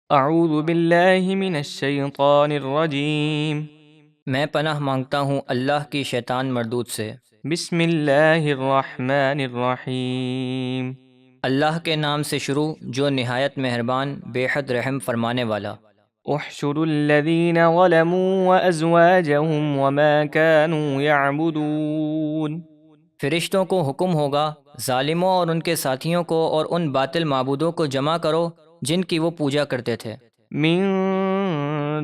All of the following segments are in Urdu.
اعوذ باللہ من الشیطان الرجیم میں پناہ مانگتا ہوں اللہ کی شیطان مردود سے۔ بسم اللہ الرحمن الرحیم اللہ کے نام سے شروع جو نہایت مہربان بے حد رحم فرمانے والا۔ احشروا الذین ظلموا وازواجهم وما كانوا يعبدون۔ فرشتوں کو حکم ہوگا ظالموں اور ان کے ساتھیوں کو اور ان باطل معبودوں کو جمع کرو جن کی وہ پوجا کرتے تھے، من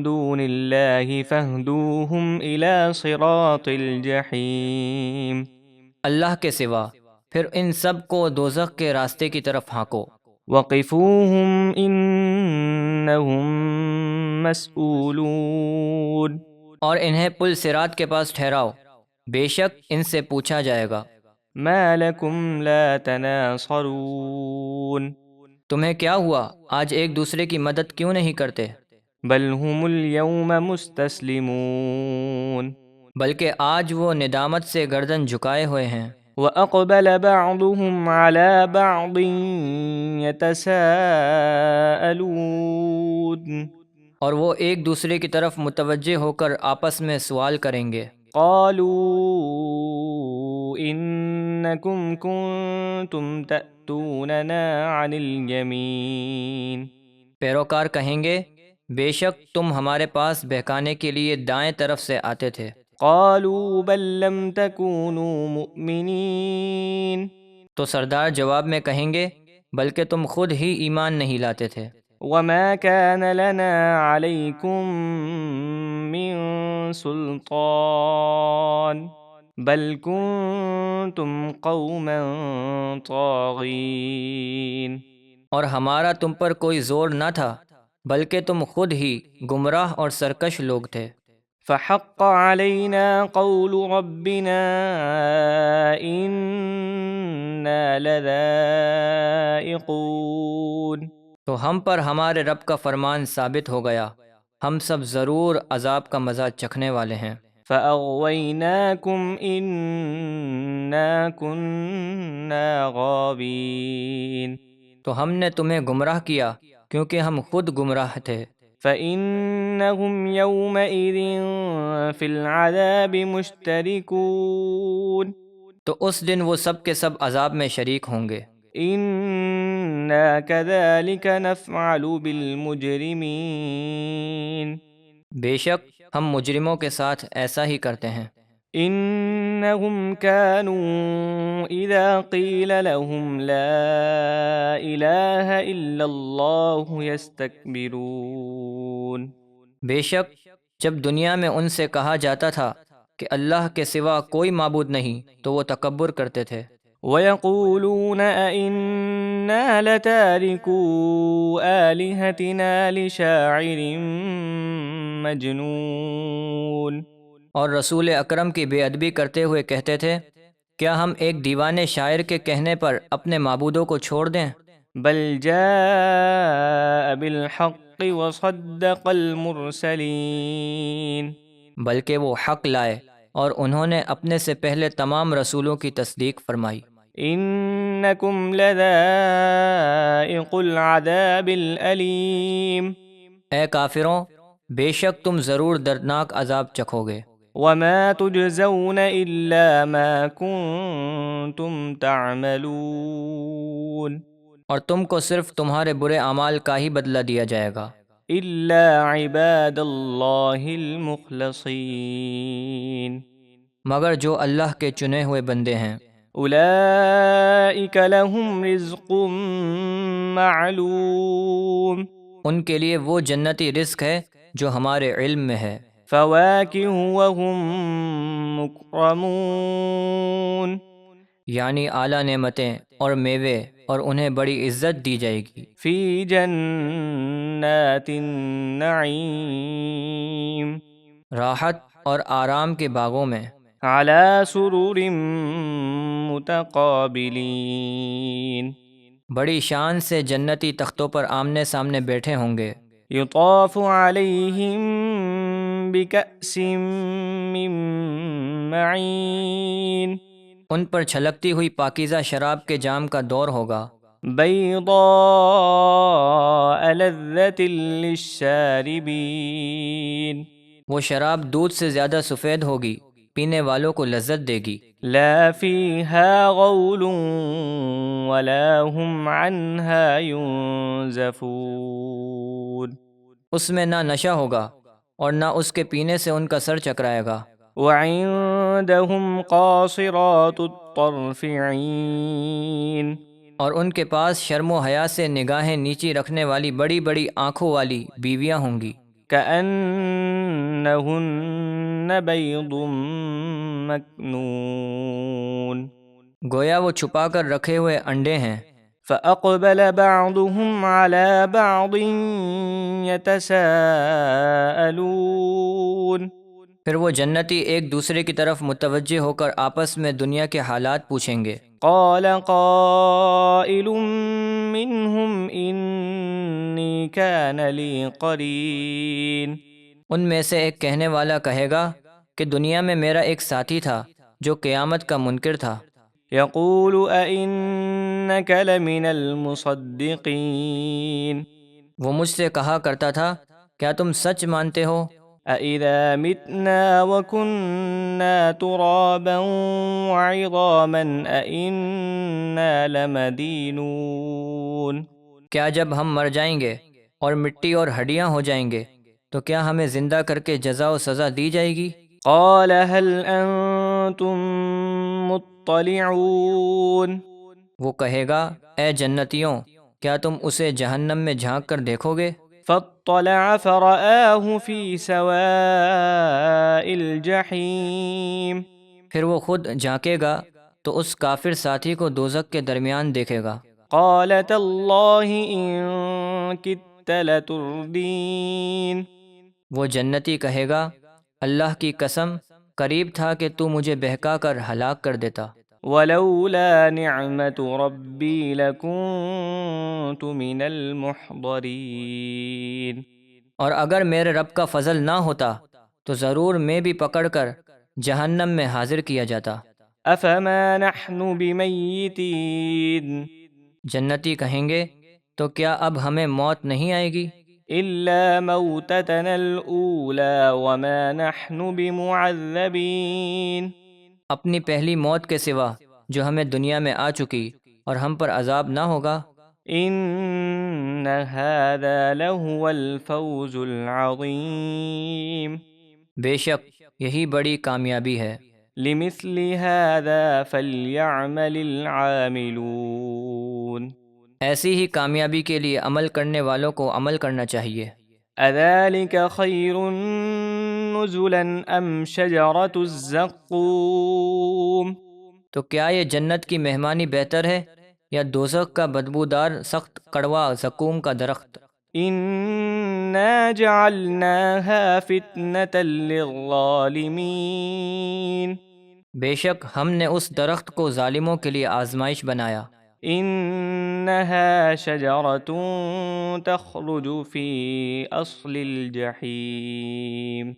دون اللہ فاہدوہم الی صراط الجحیم۔ اللہ کے سوا، پھر ان سب کو دوزخ کے راستے کی طرف ہانکو۔ وقفوہم انہم مسئولون۔ اور انہیں پل صراط کے پاس ٹھہراؤ، بے شک ان سے پوچھا جائے گا۔ ما لکم لا تناصرون۔ تمہیں کیا ہوا آج ایک دوسرے کی مدد کیوں نہیں کرتے؟ بل هم اليوم مستسلمون۔ بلکہ آج وہ ندامت سے گردن جھکائے ہوئے ہیں۔ وَأَقْبَلَ بَعْضُهُمْ عَلَى بَعْضٍ يَتَسَاءَلُونَ۔ اور وہ ایک دوسرے کی طرف متوجہ ہو کر آپس میں سوال کریں گے۔ قَالُوا إِنَّكُمْ كُنتُمْ تَأْتُونَنَا عَنِ الْيَمِينِ۔ پیروکار کہیں گے بے شک تم ہمارے پاس بہکانے کے لیے دائیں طرف سے آتے تھے۔ قَالُوا بَل لَّمْ تَكُونُوا مُؤْمِنِينَ۔ تو سردار جواب میں کہیں گے بلکہ تم خود ہی ایمان نہیں لاتے تھے۔ وَمَا كَانَ لَنَا عَلَيْكُمْ مِنْ سُلْطَانٍ بَلْ كُنْتُمْ قَوْمًا طَاغِينَ۔ اور ہمارا تم پر کوئی زور نہ تھا بلکہ تم خود ہی گمراہ اور سرکش لوگ تھے۔ فَحَقَّ عَلَيْنَا قَوْلُ رَبِّنَا إِنَّا لَذَائِقُونَ۔ تو ہم پر ہمارے رب کا فرمان ثابت ہو گیا، ہم سب ضرور عذاب کا مزہ چکھنے والے ہیں۔ فَأَغْوَيْنَاكُمْ إِنَّا كُنَّا غَاوِينَ۔ تو ہم نے تمہیں گمراہ کیا کیونکہ ہم خود گمراہ تھے۔ فَإِنَّهُمْ يَوْمَئِذٍ فِي الْعَذَابِ مُشْتَرِكُونَ۔ تو اس دن وہ سب کے سب عذاب میں شریک ہوں گے۔ إِنَّا كَذَلِكَ نَفْعَلُ بِالْمُجْرِمِينَ۔ بے شک ہم مجرموں کے ساتھ ایسا ہی کرتے ہیں۔ إِنَّهُمْ كَانُوا إِذَا قِيلَ لَهُمْ لَا إِلَٰهَ إِلَّا اللَّهُ يَسْتَكْبِرُونَ۔ بے شک جب دنیا میں ان سے کہا جاتا تھا کہ اللہ کے سوا کوئی معبود نہیں تو وہ تکبر کرتے تھے۔ وَيَقُولُونَ أَإِنَّا لَتَارِكُو آلِهَتِنَا لِشَاعِرٍ مَجْنُونَ۔ اور رسول اکرم کی بے ادبی کرتے ہوئے کہتے تھے کیا ہم ایک دیوانے شاعر کے کہنے پر اپنے معبودوں کو چھوڑ دیں؟ بل جاء بالحق وصدق المرسلین۔ بلکہ وہ حق لائے اور انہوں نے اپنے سے پہلے تمام رسولوں کی تصدیق فرمائی۔ انکم لذائق العذاب الالیم۔ اے کافروں بے شک تم ضرور دردناک عذاب چکھو گے۔ وما تجزون الا ما کنتم تعملون۔ اور تم کو صرف تمہارے برے اعمال کا ہی بدلہ دیا جائے گا۔ الا عباد اللہ المخلصین۔ مگر جو اللہ کے چنے ہوئے بندے ہیں۔ اولئک لہم رزق معلوم۔ ان کے لیے وہ جنتی رزق ہے جو ہمارے علم میں ہے۔ فواکہ وہم مکرمون۔ یعنی اعلیٰ نعمتیں اور میوے اور انہیں بڑی عزت دی جائے گی۔ فی جنات النعیم۔ راحت اور آرام کے باغوں میں۔ علی سرور متقابلین۔ بڑی شان سے جنتی تختوں پر آمنے سامنے بیٹھے ہوں گے۔ یطاف علیہم بکأس من معین۔ ان پر چھلکتی ہوئی پاکیزہ شراب کے جام کا دور ہوگا۔ بيضاء لذة للشاربين وہ شراب دودھ سے زیادہ سفید ہوگی، پینے والوں کو لذت دے گی۔ لا فيها غول ولا هم عنها ينزفون اس میں نہ نشہ ہوگا اور نہ اس کے پینے سے ان کا سر چکرائے گا۔ وعندهم قاصرات الطرف عين اور ان کے پاس شرم و حیا سے نگاہیں نیچی رکھنے والی بڑی بڑی آنکھوں والی بیویاں ہوں گی۔ كأنهن بيض مكنون گویا وہ چھپا کر رکھے ہوئے انڈے ہیں۔ فأقبل بعضهم على بعض يتساءلون پھر وہ جنتی ایک دوسرے کی طرف متوجہ ہو کر آپس میں دنیا کے حالات پوچھیں گے۔ قال قائل منهم إني كان لي قرين ان میں سے ایک کہنے والا کہے گا کہ دنیا میں میرا ایک ساتھی تھا جو قیامت کا منکر تھا۔ يقول أئنك لمن المصدقين وہ مجھ سے کہا کرتا تھا کیا تم سچ مانتے ہو؟ أَإِذَا مِتْنَا وَكُنَّا تُرَابًا وَعِظَامًا أَإِنَّا لَمَدِينُونَ کیا جب ہم مر جائیں گے اور مٹی اور ہڈیاں ہو جائیں گے تو کیا ہمیں زندہ کر کے جزا و سزا دی جائے گی؟ قال هل أنتم مطلعون وہ کہے گا اے جنتیوں کیا تم اسے جہنم میں جھانک کر دیکھو گے؟ فاطلع فرآه في سواء الجحيم پھر وہ خود جھانکے گا تو اس کافر ساتھی کو دوزخ کے درمیان دیکھے گا۔ قال تالله إن كدت لتردين وہ جنتی کہے گا اللہ کی قسم قریب تھا کہ تو مجھے بہکا کر ہلاک کر دیتا۔ ولولا نعمة ربي لكنت من المحضرين اور اگر میرے رب کا فضل نہ ہوتا تو ضرور میں بھی پکڑ کر جہنم میں حاضر کیا جاتا۔ أفما نحن بميتين جنتی کہیں گے تو کیا اب ہمیں موت نہیں آئے گی؟ إلا موتتنا الأولى وما نحن بمعذبين اپنی پہلی موت کے سوا جو ہمیں دنیا میں آ چکی اور ہم پر عذاب نہ ہوگا۔ إن هذا لهو الفوز العظيم بے شک یہی بڑی کامیابی ہے۔ لمثل هذا فليعمل العاملون ایسی ہی کامیابی کے لیے عمل کرنے والوں کو عمل کرنا چاہیے۔ أذلك خير نزلا أم شجرة الزقوم تو کیا یہ جنت کی مہمانی بہتر ہے یا دوزخ کا بدبودار سخت کڑوا زقوم کا درخت؟ إنا جعلناها فتنة للظالمين بے شک ہم نے اس درخت کو ظالموں کے لیے آزمائش بنایا۔ إنها شجرة تخرج في أصل الجحيم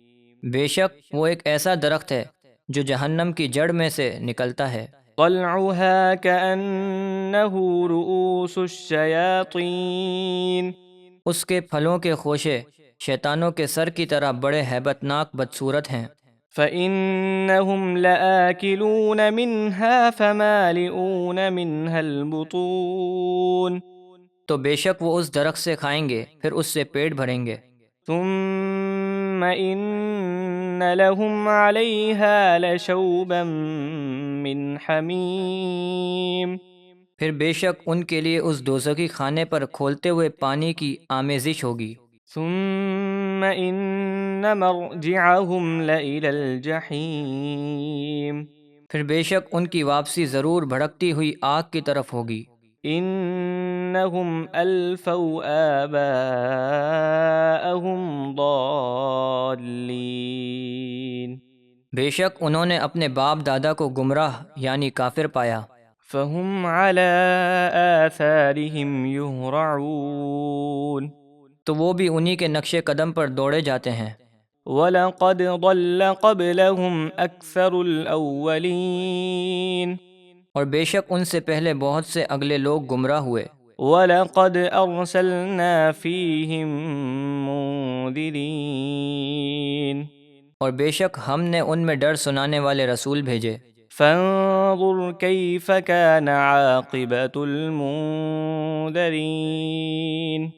بے شک وہ ایک ایسا درخت ہے جو جہنم کی جڑ میں سے نکلتا ہے۔ طلعها كأنه رؤوس الشياطين اس کے پھلوں کے خوشے شیطانوں کے سر کی طرح بڑے ہیبت ناک بدصورت ہیں۔ فإنهم لآكلون منها فمالئون منها البطون تو بے شک وہ اس درخت سے کھائیں گے پھر اس سے پیٹ بھریں گے۔ ثم إن لهم عليها لشوبا من حميم پھر بے شک ان کے لیے اس دوزخی خانے پر کھولتے ہوئے پانی کی آمیزش ہوگی۔ ثم إن مرجعهم لإلى الجحيم پھر بے شک ان کی واپسی ضرور بھڑکتی ہوئی آگ کی طرف ہوگی۔ إنهم ألفوا آباءهم ضالين بے شک انہوں نے اپنے باپ دادا کو گمراہ یعنی کافر پایا۔ فهم على آثارهم يهرعون تو وہ بھی انہی کے نقش قدم پر دوڑے جاتے ہیں۔ وَلَقَدْ ضَلَّ قَبْلَهُمْ أَكْثَرُ الْأَوَّلِينَ اور بے شک ان سے پہلے بہت سے اگلے لوگ گمراہ ہوئے۔ وَلَقَدْ أَرْسَلْنَا فِيهِم مُنذِرِينَ اور بے شک ہم نے ان میں ڈر سنانے والے رسول بھیجے۔ فانظر كيف كان عاقبة المنذرين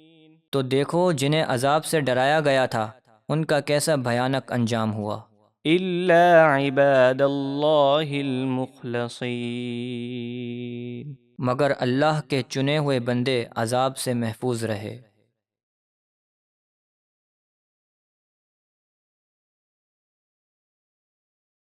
تو دیکھو جنہیں عذاب سے ڈرایا گیا تھا ان کا کیسا بھیانک انجام ہوا۔ إلا عباد الله المخلصين مگر اللہ کے چنے ہوئے بندے عذاب سے محفوظ رہے۔